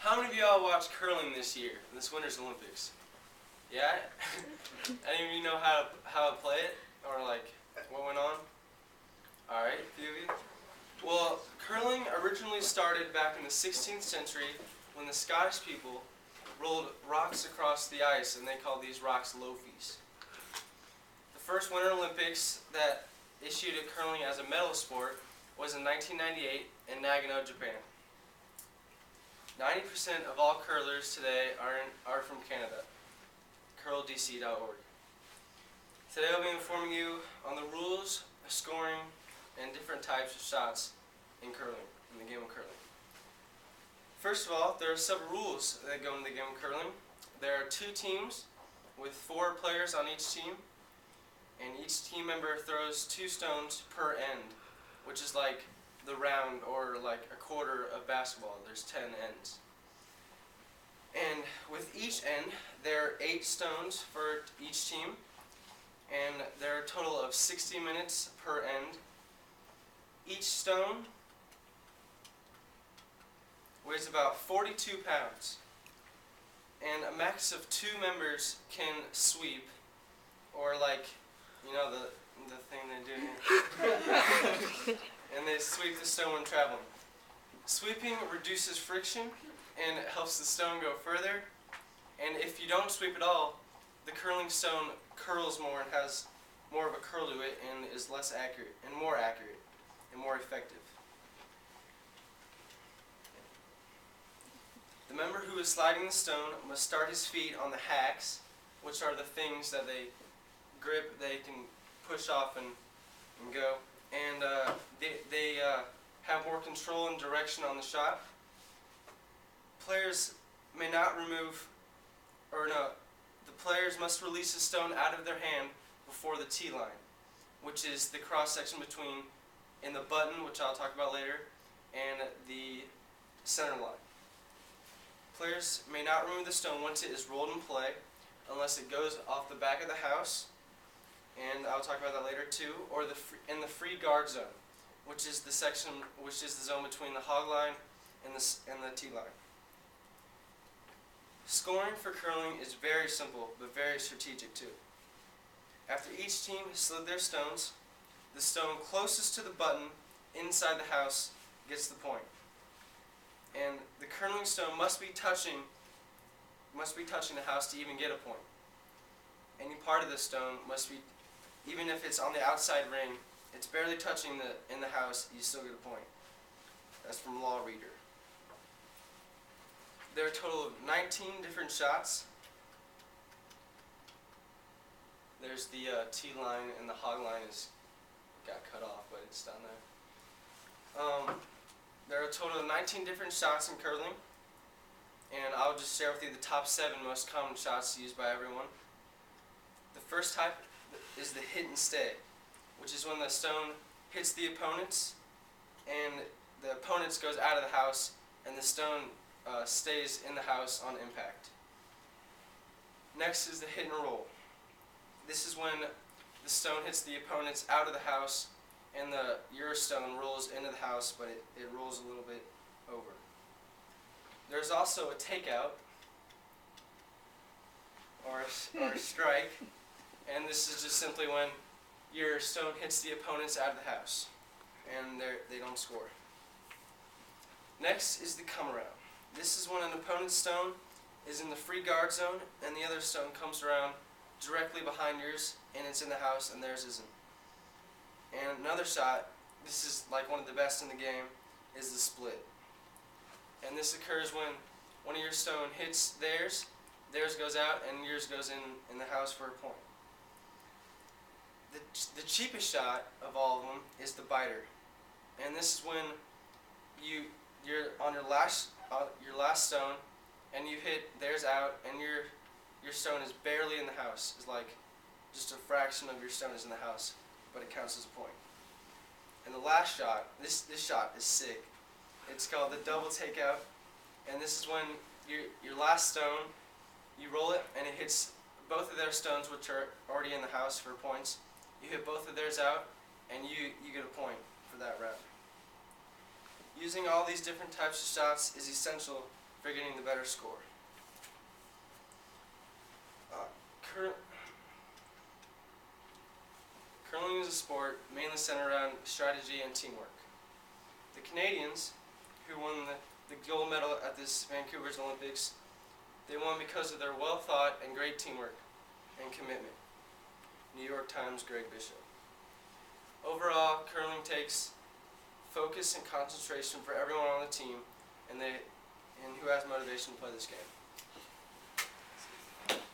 How many of y'all watched curling this year, this winter's Olympics? Yeah? Any of you know how to play it? Or like what went on? Alright, a few of you. Well, curling originally started back in the 16th century when the Scottish people rolled rocks across the ice, and they called these rocks lofies. The first Winter Olympics that issued a curling as a medal sport was in 1998 in Nagano, Japan. 90% of all curlers today are from Canada. curldc.org. Today I'll be informing you on the rules, scoring, and different types of shots in curling, in the game of curling. First of all, there are several rules that go into the game of curling. There are 2 teams with 4 players on each team, and each team member throws 2 stones per end, which is like the round or like a quarter of basketball. There's 10 ends. And with each end, there are 8 stones for each team, and there are a total of 60 minutes per end. Each stone weighs about 42 pounds, and a max of 2 members can sweep, or like, you know, the thing they do here. And they sweep the stone when traveling. Sweeping reduces friction and it helps the stone go further. And if you don't sweep at all, the curling stone curls more and has more of a curl to it and is less accurate and more effective. The member who is sliding the stone must start his feet on the hacks, which are the things that they grip, they can push off and go. And they have more control and direction on the shot. Players may not the players must release a stone out of their hand before the tee line, which is the cross section between in the button, which I'll talk about later, and the center line. Players may not remove the stone once it is rolled in play, unless it goes off the back of the house, and I'll talk about that later too, or in the free guard zone, which is the zone between the hog line and the tee line. Scoring for curling is very simple, but very strategic too. After each team has slid their stones, the stone closest to the button inside the house gets the point. And the curling stone must be touching the house to even get a point. Any part of the stone must be, even if it's on the outside ring, it's barely touching in the house, you still get a point. That's from Law Reader. There are a total of 19 different shots. There's the tee line, and the hog line got cut off, but it's down there. There are a total of 19 different shots in curling, and I'll just share with you the top 7 most common shots used by everyone. The first type is the hit and stay, which is when the stone hits the opponents, and the opponents goes out of the house, and the stone stays in the house on impact. Next is the hit and roll. This is when the stone hits the opponents out of the house, and your stone rolls into the house, but it rolls a little bit over. There's also a takeout, or a strike, and this is just simply when your stone hits the opponents out of the house, and they don't score. Next is the come around. This is when an opponent's stone is in the free guard zone, and the other stone comes around directly behind yours, and it's in the house, and theirs isn't. And another shot, this is like one of the best in the game, is the split. And this occurs when one of your stone hits theirs goes out, and yours goes in the house for a point. The cheapest shot of all of them is the biter. And this is when you're on your last stone, and you hit theirs out, and your stone is barely in the house. It's like just a fraction of your stone is in the house, but it counts as a point. And the last shot, this shot is sick. It's called the double takeout, and this is when your last stone, you roll it, and it hits both of their stones, which are already in the house for points. You hit both of theirs out, and you get a point for that round. Using all these different types of shots is essential for getting the better score. Curling is a sport mainly centered around strategy and teamwork. The Canadians, who won the gold medal at this Vancouver's Olympics, they won because of their well-thought and great teamwork and commitment. New York Times, Greg Bishop. Overall, curling takes focus and concentration for everyone on the team and who has motivation to play this game.